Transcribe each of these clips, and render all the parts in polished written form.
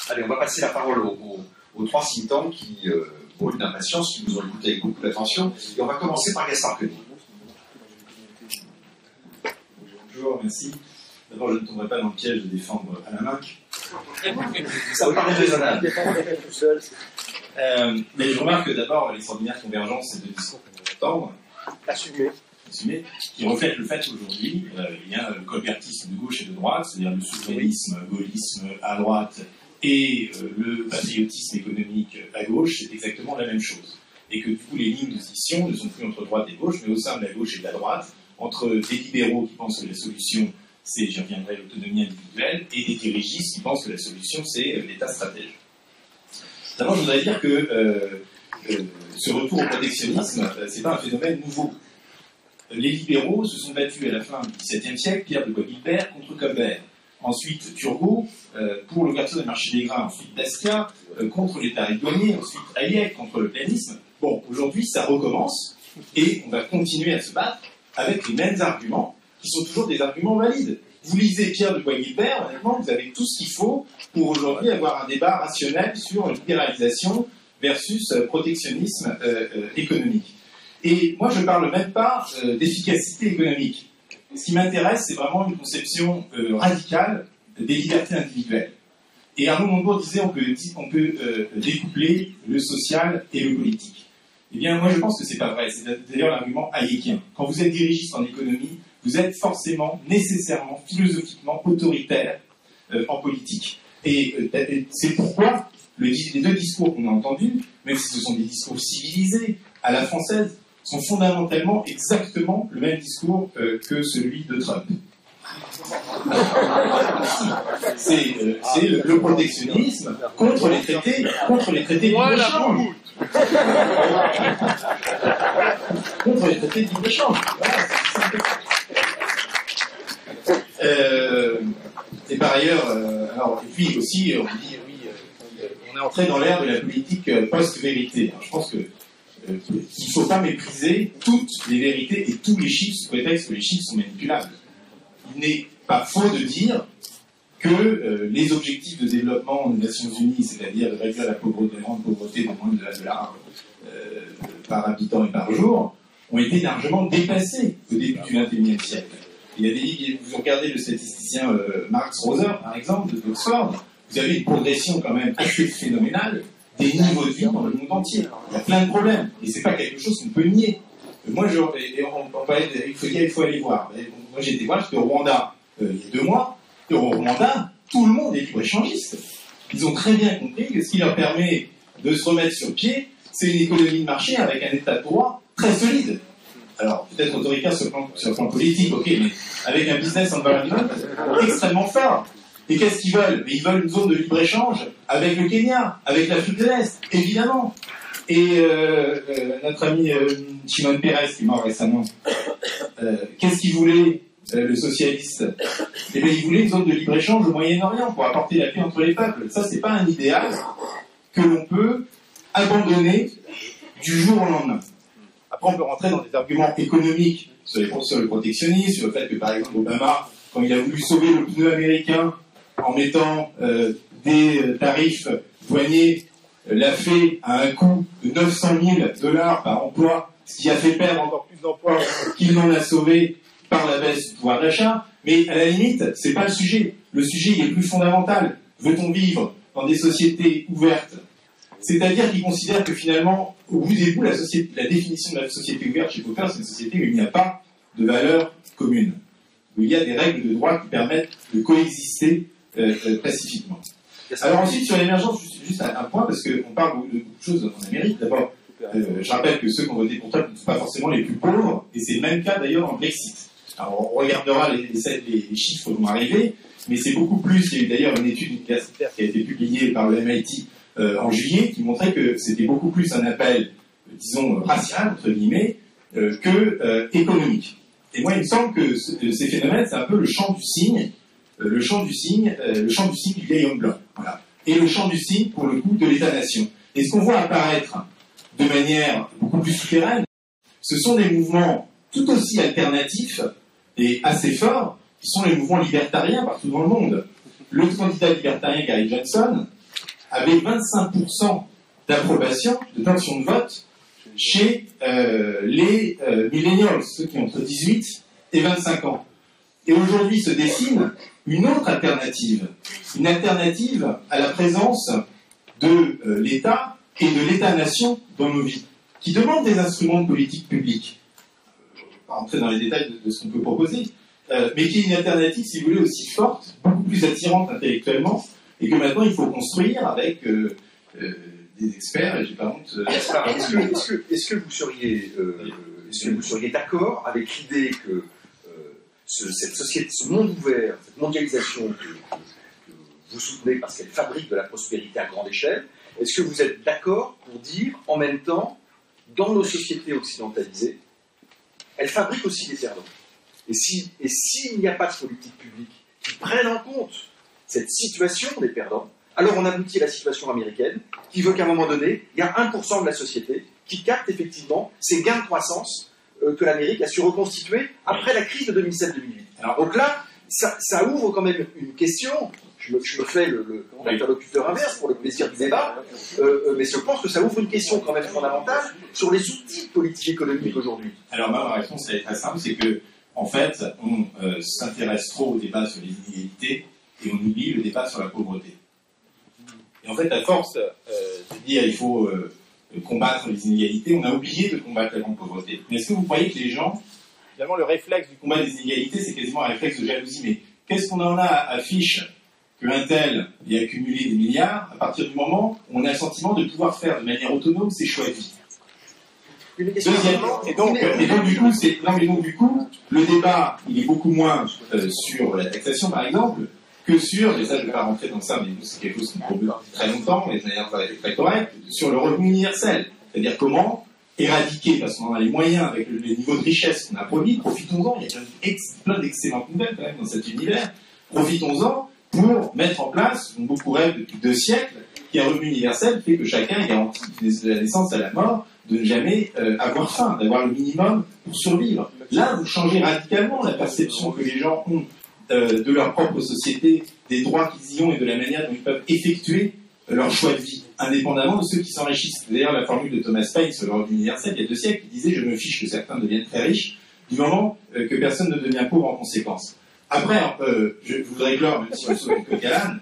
Allez, on va passer la parole aux trois think tanks qui brûlent d'impatience, qui nous ont écouté avec beaucoup d'attention. Et on va commencer par Gaspard Koenig. Bonjour, merci. D'abord, je ne tomberai pas dans le piège de défendre Alain Locke. Ça me paraît raisonnable. Mais je remarque que d'abord, l'extraordinaire convergence, c'est deux discours qu'on va entendre. Assumé, qui reflètent le fait qu'aujourd'hui, il y a le colbertisme de gauche et de droite, c'est-à-dire le souverainisme, gaullisme à droite, et le patriotisme économique à gauche, c'est exactement la même chose. Et que du coup, les lignes de scission ne sont plus entre droite et gauche, mais au sein de la gauche et de la droite, entre des libéraux qui pensent que la solution, c'est, j'y reviendrai, l'autonomie individuelle, et des dirigistes qui pensent que la solution, c'est l'État stratège. D'abord, je voudrais dire que ce retour au protectionnisme, c'est pas un phénomène nouveau. Les libéraux se sont battus à la fin du XVIIe siècle, Pierre de Bois-Guilbert contre Colbert. Ensuite, Turgot pour l'ouverture des marchés des grains. Ensuite, Basquiat contre les tarifs douaniers. Ensuite, Hayek contre le planisme. Bon, aujourd'hui, ça recommence et on va continuer à se battre avec les mêmes arguments qui sont toujours des arguments valides. Vous lisez Pierre de Bois-Guilbert, honnêtement, vous avez tout ce qu'il faut pour aujourd'hui avoir un débat rationnel sur libéralisation versus protectionnisme économique. Et moi, je ne parle même pas d'efficacité économique. Ce qui m'intéresse, c'est vraiment une conception radicale des libertés individuelles. Et Arnaud Montebourg disait on peut découpler le social et le politique. Eh bien, moi, je pense que c'est pas vrai. C'est d'ailleurs l'argument hayekien. Quand vous êtes dirigiste en économie, vous êtes forcément, nécessairement, philosophiquement autoritaire en politique. Et c'est pourquoi les deux discours qu'on a entendus, même si ce sont des discours civilisés, à la française, sont fondamentalement exactement le même discours que celui de Trump. C'est le protectionnisme contre les traités de libre-échange. Contre les traités de libre-échange. Et par ailleurs, et puis aussi, on dit, oui, on est entré dans l'ère de la politique post-vérité. Je pense que il ne faut pas mépriser toutes les vérités et tous les chiffres sous prétexte que les chiffres sont manipulables. Il n'est pas faux de dire que les objectifs de développement des Nations Unies, c'est-à-dire de réduire la pauvreté de moins de $1 par habitant et par jour, ont été largement dépassés au début du XXIe siècle. Il y a des livres, vous regardez le statisticien Max Roser, par exemple, d'Oxford, vous avez une progression quand même assez phénoménale des niveaux de vie dans le monde entier. Il y a plein de problèmes, et c'est pas quelque chose qu'on peut nier. Moi, il faut aller voir. Moi, j'ai été voir parce qu'au Rwanda, il y a 2 mois, au Rwanda, tout le monde est libre-échangiste. Ils ont très bien compris que ce qui leur permet de se remettre sur pied, c'est une économie de marché avec un état de droit très solide. Alors, peut-être autoritaire sur le plan politique, ok, mais avec un business environment extrêmement fort. Et qu'est-ce qu'ils veulent? Ils veulent une zone de libre-échange avec le Kenya, avec l'Afrique de l'Est, évidemment. Et notre ami Shimon Peres, qui est mort récemment, qu'est-ce qu'il voulait, le socialiste? Eh bien, il voulait une zone de libre-échange au Moyen-Orient pour apporter la paix entre les peuples. Ça, c'est pas un idéal que l'on peut abandonner du jour au lendemain. Après, on peut rentrer dans des arguments économiques sur le protectionnisme, sur le fait que, par exemple, Obama, quand il a voulu sauver le pneu américain en mettant des tarifs douaniers, l'a fait à un coût de $900 000 par emploi, ce qui a fait perdre encore plus d'emplois qu'il n'en a sauvé par la baisse du pouvoir d'achat. Mais à la limite, c'est pas le sujet. Le sujet, il est plus fondamental. Veut-on vivre dans des sociétés ouvertes? C'est-à-dire qu'ils considèrent que finalement, au bout des bouts, la définition de la société ouverte chez Popper, c'est une société où il n'y a pas de valeurs communes, où il y a des règles de droit qui permettent de coexister pacifiquement. Alors ensuite, sur l'émergence, juste un point, parce qu'on parle de beaucoup de choses en Amérique. D'abord, je rappelle que ceux qui ont voté pour Trump ne sont pas forcément les plus pauvres, et c'est le même cas d'ailleurs en Brexit. Alors on regardera les chiffres qui vont arriver, mais c'est beaucoup plus. Il y a eu d'ailleurs une étude universitaire qui a été publiée par le MIT en juillet, qui montrait que c'était beaucoup plus un appel, disons, racial, entre guillemets, que économique. Et moi, il me semble que ces phénomènes, c'est un peu le chant du cygne, le chant du cygne du vieil homme blanc. Voilà. Et le chant du cygne, pour le coup, de l'État-nation. Et ce qu'on voit apparaître de manière beaucoup plus souterraine, ce sont des mouvements tout aussi alternatifs et assez forts, qui sont les mouvements libertariens partout dans le monde. Le candidat libertarien Gary Johnson avait 25% d'approbation, de tension de vote, chez les millennials, ceux qui ont entre 18 et 25 ans. Et aujourd'hui se dessine une autre alternative, une alternative à la présence de l'État et de l'État-nation dans nos vies, qui demande des instruments de politique publique. Je ne vais pas rentrer dans les détails de ce qu'on peut proposer, mais qui est une alternative, si vous voulez, aussi forte, beaucoup plus attirante intellectuellement, et que maintenant il faut construire avec des experts, et j'ai pas honte. Est-ce que vous seriez d'accord avec l'idée que cette société, ce monde ouvert, cette mondialisation que vous soutenez parce qu'elle fabrique de la prospérité à grande échelle, est-ce que vous êtes d'accord pour dire en même temps, dans nos sociétés occidentalisées, elle fabrique aussi des perdants? Et s'il n'y a pas de politique publique qui prenne en compte cette situation des perdants, alors on aboutit à la situation américaine qui veut qu'à un moment donné, il y a 1% de la société qui capte effectivement ces gains de croissance que l'Amérique a su reconstituer après la crise de 2007-2008. Donc là, ça ouvre quand même une question. Je me fais l'interlocuteur inverse pour le plaisir du débat, mais je pense que ça ouvre une question quand même fondamentale sur les outils de politique économique aujourd'hui. Alors ma réponse elle est très simple, c'est que en fait, on s'intéresse trop au débat sur les inégalités et on oublie le débat sur la pauvreté. Et en fait, à force de dire il faut combattre les inégalités, on a oublié de combattre la grande pauvreté. Mais est-ce que vous croyez que les gens, finalement, le réflexe du combat des inégalités, c'est quasiment un réflexe de jalousie? Mais qu'est-ce qu'on en a à fiche qu'un tel ait accumulé des milliards à partir du moment où on a le sentiment de pouvoir faire de manière autonome ses choix de vie? Deuxièmement, et donc du coup, le débat, il est beaucoup moins sur la taxation, par exemple, que sur, et ça je ne vais pas rentrer dans ça, mais c'est quelque chose qui me préoccupe très longtemps, et de manière très correcte, sur le revenu universel. C'est-à-dire comment éradiquer, parce qu'on a les moyens avec les niveaux de richesse qu'on a produits, profitons-en, il y a plein d'excellentes nouvelles quand même dans cet univers, profitons-en pour mettre en place, dont beaucoup rêvent depuis 2 siècles, qui est un revenu universel fait que chacun est garanti de la naissance à la mort de ne jamais avoir faim, d'avoir le minimum pour survivre. Là, vous changez radicalement la perception que les gens ont de leur propre société, des droits qu'ils y ont et de la manière dont ils peuvent effectuer leur choix de vie, indépendamment de ceux qui s'enrichissent. D'ailleurs, la formule de Thomas Paine sur le revenu universel, il y a 2 siècles, il disait « Je me fiche que certains deviennent très riches, du moment que personne ne devient pauvre en conséquence ». Après, je voudrais clore, même si on se coque à l'âne,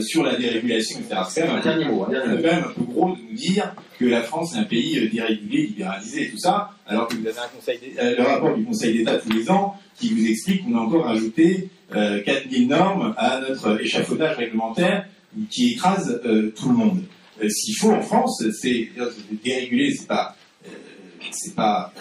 sur la dérégulation, etc. C'est quand même un peu gros de nous dire que la France est un pays dérégulé, libéralisé et tout ça, alors que vous avez le rapport du Conseil d'État tous les ans qui vous explique qu'on a encore rajouté 4000 normes à notre échafaudage réglementaire qui écrase tout le monde. Ce qu'il faut en France, c'est déréguler, c'est pas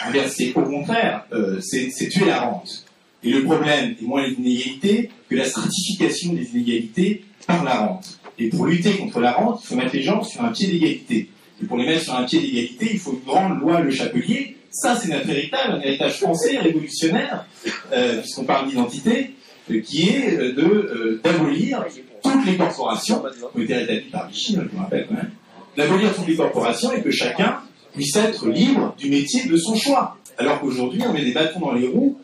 inverser, au contraire, c'est tuer la rente. Et le problème est moins les inégalités que la stratification des inégalités par la rente. Et pour lutter contre la rente, il faut mettre les gens sur un pied d'égalité. Et pour les mettre sur un pied d'égalité, il faut une grande loi Le Chapelier. Ça, c'est notre héritage, un héritage français, révolutionnaire, puisqu'on parle d'identité, qui est d'abolir toutes les corporations, qui ont été rétablies par Vichy, je me rappelle quand même, d'abolir toutes les corporations et que chacun puisse être libre du métier de son choix. Alors qu'aujourd'hui, on met des bâtons dans les roues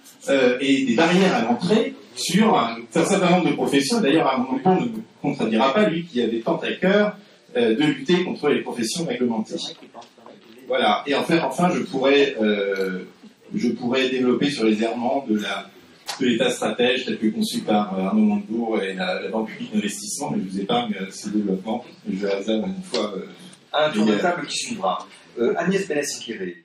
et des barrières à l'entrée sur un certain nombre de professions. D'ailleurs, Armand Dupont ne me contredira pas, lui qui avait tant à cœur de lutter contre les professions réglementées. Voilà. Et enfin, je pourrais développer sur les errements de l'État stratège tel que conçu par Arnaud Montebourg et la Banque publique d'investissement, mais je vous épargne ce développement. Je réserve une fois un tour de table qui suivra. Agnès Benassi-Pierret.